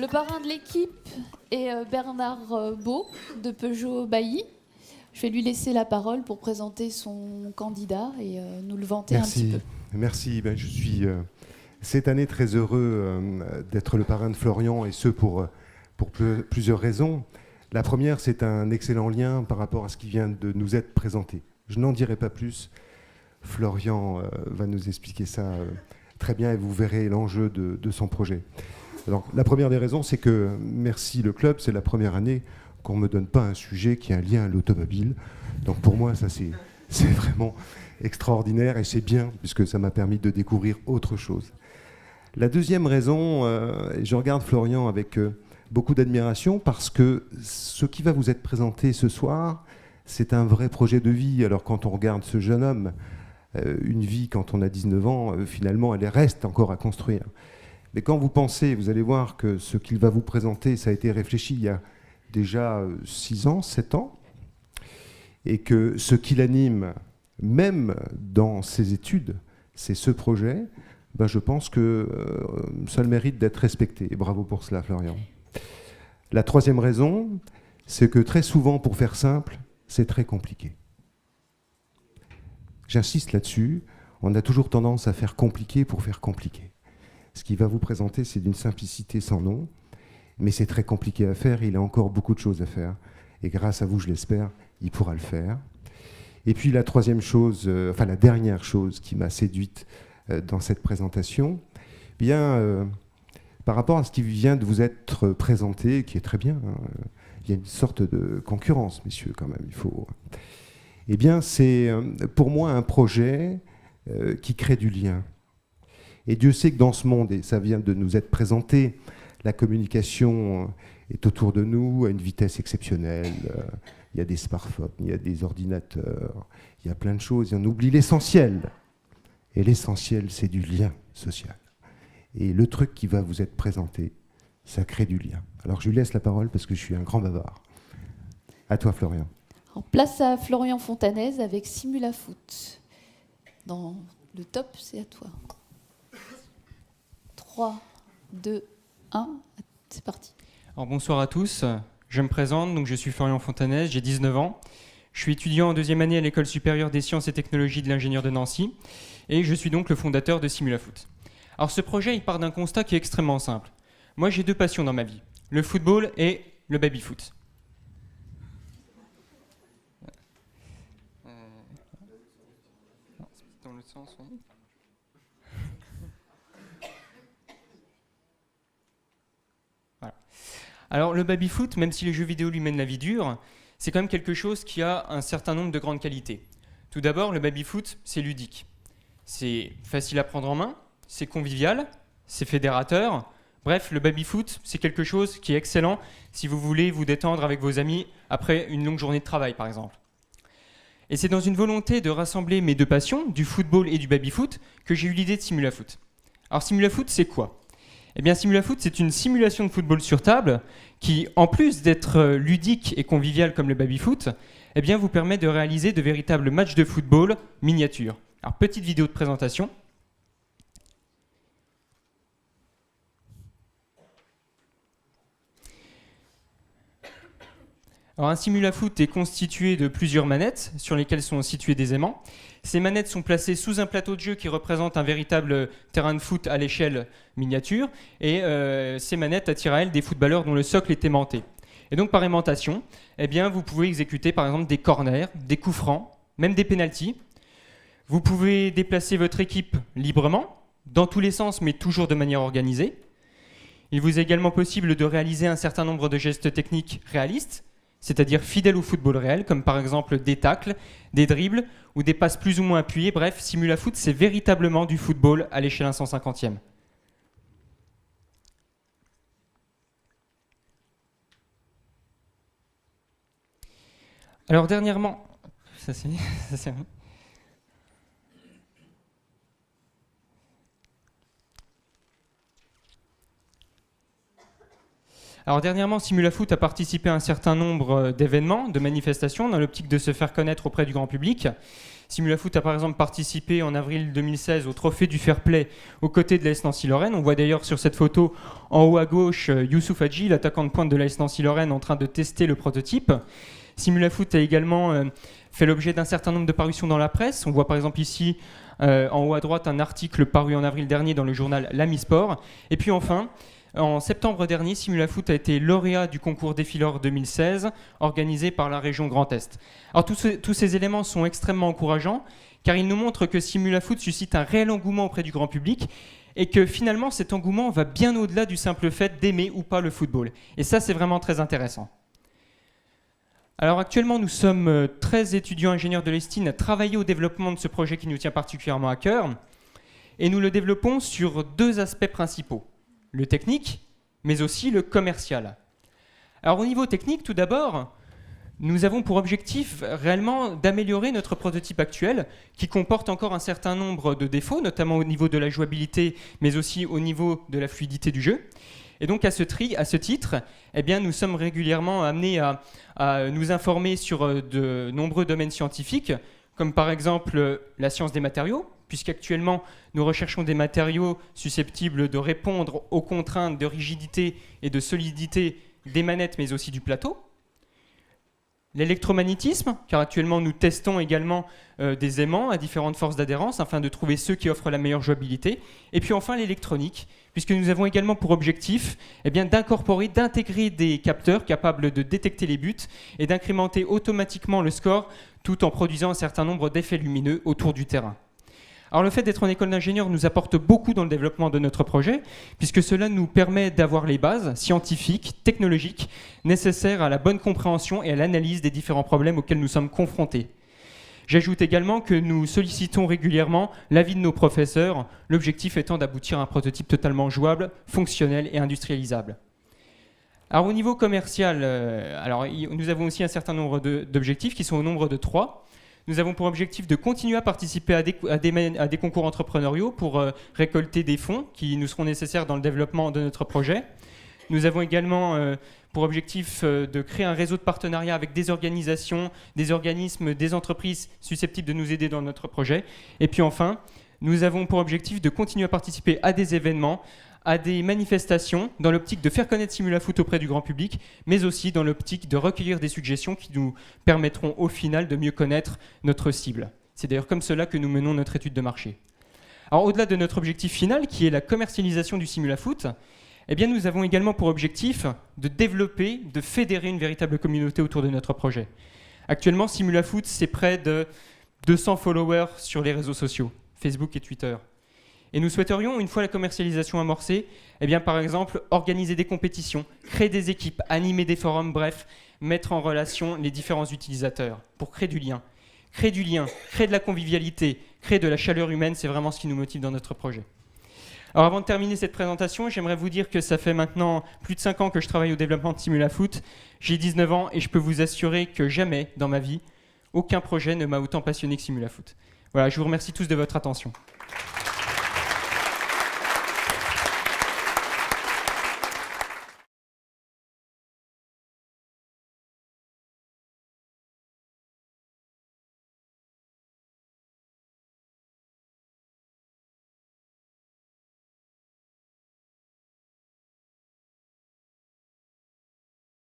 Le parrain de l'équipe est Bernard Beau de Peugeot Bailly. Je vais lui laisser la parole pour présenter son candidat et nous le vanter un petit peu. Merci. Je suis cette année très heureux d'être le parrain de Florian, et ce pour plusieurs raisons. La première, c'est un excellent lien par rapport à ce qui vient de nous être présenté. Je n'en dirai pas plus. Florian va nous expliquer ça très bien et vous verrez l'enjeu de son projet. Alors, la première des raisons, c'est que merci le club, c'est la première année qu'on ne me donne pas un sujet qui a un lien à l'automobile. Donc pour moi, ça c'est vraiment extraordinaire et c'est bien puisque ça m'a permis de découvrir autre chose. La deuxième raison, je regarde Florian avec beaucoup d'admiration parce que ce qui va vous être présenté ce soir, c'est un vrai projet de vie. Alors quand on regarde ce jeune homme, une vie quand on a 19 ans, finalement, elle reste encore à construire. Mais quand vous pensez, vous allez voir que ce qu'il va vous présenter, ça a été réfléchi il y a déjà 6 ans, 7 ans, et que ce qui l'anime, même dans ses études, c'est ce projet, je pense que ça le mérite d'être respecté. Et bravo pour cela, Florian. La troisième raison, c'est que très souvent, pour faire simple, c'est très compliqué. J'insiste là-dessus, on a toujours tendance à faire compliqué pour faire compliqué. Ce qu'il va vous présenter, c'est d'une simplicité sans nom, mais c'est très compliqué à faire, il a encore beaucoup de choses à faire, et grâce à vous, je l'espère, il pourra le faire. Et puis la troisième chose, la dernière chose qui m'a séduite dans cette présentation, par rapport à ce qui vient de vous être présenté, qui est très bien, il y a une sorte de concurrence, messieurs, quand même, il faut... c'est pour moi un projet qui crée du lien. Et Dieu sait que dans ce monde, et ça vient de nous être présenté, la communication est autour de nous à une vitesse exceptionnelle. Il y a des smartphones, il y a des ordinateurs, il y a plein de choses. Et on oublie l'essentiel. Et l'essentiel, c'est du lien social. Et le truc qui va vous être présenté, ça crée du lien. Alors je lui laisse la parole parce que je suis un grand bavard. À toi, Florian. En place à Florian Fontanez avec Simulafoot. Dans le top, c'est à toi. 3, 2, 1, c'est parti. Alors, bonsoir à tous, je me présente, donc je suis Florian Fontanez, j'ai 19 ans. Je suis étudiant en 2e année à l'École supérieure des sciences et technologies de l'ingénieur de Nancy et je suis donc le fondateur de Simulafoot. Alors ce projet, il part d'un constat qui est extrêmement simple. Moi j'ai 2 passions dans ma vie, le football et le baby-foot. Dans l'autre sens, oui. Alors le baby-foot, même si les jeux vidéo lui mènent la vie dure, c'est quand même quelque chose qui a un certain nombre de grandes qualités. Tout d'abord, le baby-foot, c'est ludique. C'est facile à prendre en main, c'est convivial, c'est fédérateur. Bref, le baby-foot, c'est quelque chose qui est excellent si vous voulez vous détendre avec vos amis après une longue journée de travail, par exemple. Et c'est dans une volonté de rassembler mes 2 passions, du football et du baby-foot, que j'ai eu l'idée de Simulafoot. Alors Simulafoot, c'est quoi ? Eh bien, Simulafoot, c'est une simulation de football sur table qui, en plus d'être ludique et convivial comme le baby-foot, eh bien, vous permet de réaliser de véritables matchs de football miniatures. Alors, petite vidéo de présentation. Alors, un Simulafoot est constitué de plusieurs manettes sur lesquelles sont situés des aimants. Ces manettes sont placées sous un plateau de jeu qui représente un véritable terrain de foot à l'échelle miniature. Et ces manettes attirent à elles des footballeurs dont le socle est aimanté. Et donc par aimantation, eh bien, vous pouvez exécuter par exemple des corners, des coups francs, même des pénaltys. Vous pouvez déplacer votre équipe librement, dans tous les sens, mais toujours de manière organisée. Il vous est également possible de réaliser un certain nombre de gestes techniques réalistes, c'est-à-dire fidèles au football réel, comme par exemple des tacles, des dribbles ou des passes plus ou moins appuyées. Bref, Simulafoot, c'est véritablement du football à l'échelle 1/150e. Alors dernièrement... Alors dernièrement, Simulafoot a participé à un certain nombre d'événements, de manifestations, dans l'optique de se faire connaître auprès du grand public. Simulafoot a par exemple participé en avril 2016 au trophée du Fair Play aux côtés de l'AS Nancy-Lorraine. On voit d'ailleurs sur cette photo en haut à gauche Youssouf Hadji, l'attaquant de pointe de l'AS Nancy-Lorraine, en train de tester le prototype. Simulafoot a également fait l'objet d'un certain nombre de parutions dans la presse. On voit par exemple ici en haut à droite un article paru en avril dernier dans le journal L'Ami Sport. Et puis enfin, en septembre dernier, Simulafoot a été lauréat du concours Défileur 2016 organisé par la région Grand Est. Alors tous ces éléments sont extrêmement encourageants car ils nous montrent que Simulafoot suscite un réel engouement auprès du grand public et que finalement cet engouement va bien au-delà du simple fait d'aimer ou pas le football. Et ça, c'est vraiment très intéressant. Alors actuellement, nous sommes 13 étudiants ingénieurs de l'ESTIN à travailler au développement de ce projet qui nous tient particulièrement à cœur et nous le développons sur 2 aspects principaux. Le technique, mais aussi le commercial. Alors au niveau technique, tout d'abord, nous avons pour objectif réellement d'améliorer notre prototype actuel, qui comporte encore un certain nombre de défauts, notamment au niveau de la jouabilité, mais aussi au niveau de la fluidité du jeu. Et donc à ce titre, eh bien, nous sommes régulièrement amenés à nous informer sur de nombreux domaines scientifiques, comme par exemple la science des matériaux, puisqu'actuellement, nous recherchons des matériaux susceptibles de répondre aux contraintes de rigidité et de solidité des manettes, mais aussi du plateau. L'électromagnétisme, car actuellement, nous testons également des aimants à différentes forces d'adhérence afin de trouver ceux qui offrent la meilleure jouabilité. Et puis enfin, l'électronique, puisque nous avons également pour objectif d'intégrer des capteurs capables de détecter les buts et d'incrémenter automatiquement le score tout en produisant un certain nombre d'effets lumineux autour du terrain. Alors le fait d'être en école d'ingénieur nous apporte beaucoup dans le développement de notre projet, puisque cela nous permet d'avoir les bases scientifiques, technologiques, nécessaires à la bonne compréhension et à l'analyse des différents problèmes auxquels nous sommes confrontés. J'ajoute également que nous sollicitons régulièrement l'avis de nos professeurs, l'objectif étant d'aboutir à un prototype totalement jouable, fonctionnel et industrialisable. Alors au niveau commercial, nous avons aussi un certain nombre d'objectifs qui sont au nombre de 3. Nous avons pour objectif de continuer à participer à des concours entrepreneuriaux pour récolter des fonds qui nous seront nécessaires dans le développement de notre projet. Nous avons également pour objectif de créer un réseau de partenariats avec des organisations, des organismes, des entreprises susceptibles de nous aider dans notre projet. Et puis enfin, nous avons pour objectif de continuer à participer à des événements, à des manifestations, dans l'optique de faire connaître Simulafoot auprès du grand public, mais aussi dans l'optique de recueillir des suggestions qui nous permettront au final de mieux connaître notre cible. C'est d'ailleurs comme cela que nous menons notre étude de marché. Alors au-delà de notre objectif final, qui est la commercialisation du Simulafoot, eh bien, nous avons également pour objectif de développer, de fédérer une véritable communauté autour de notre projet. Actuellement, Simulafoot, c'est près de 200 followers sur les réseaux sociaux, Facebook et Twitter. Et nous souhaiterions, une fois la commercialisation amorcée, eh bien, par exemple, organiser des compétitions, créer des équipes, animer des forums, bref, mettre en relation les différents utilisateurs pour créer du lien. Créer du lien, créer de la convivialité, créer de la chaleur humaine, c'est vraiment ce qui nous motive dans notre projet. Alors avant de terminer cette présentation, j'aimerais vous dire que ça fait maintenant plus de 5 ans que je travaille au développement de Simulafoot. J'ai 19 ans et je peux vous assurer que jamais dans ma vie, aucun projet ne m'a autant passionné que Simulafoot. Voilà, je vous remercie tous de votre attention.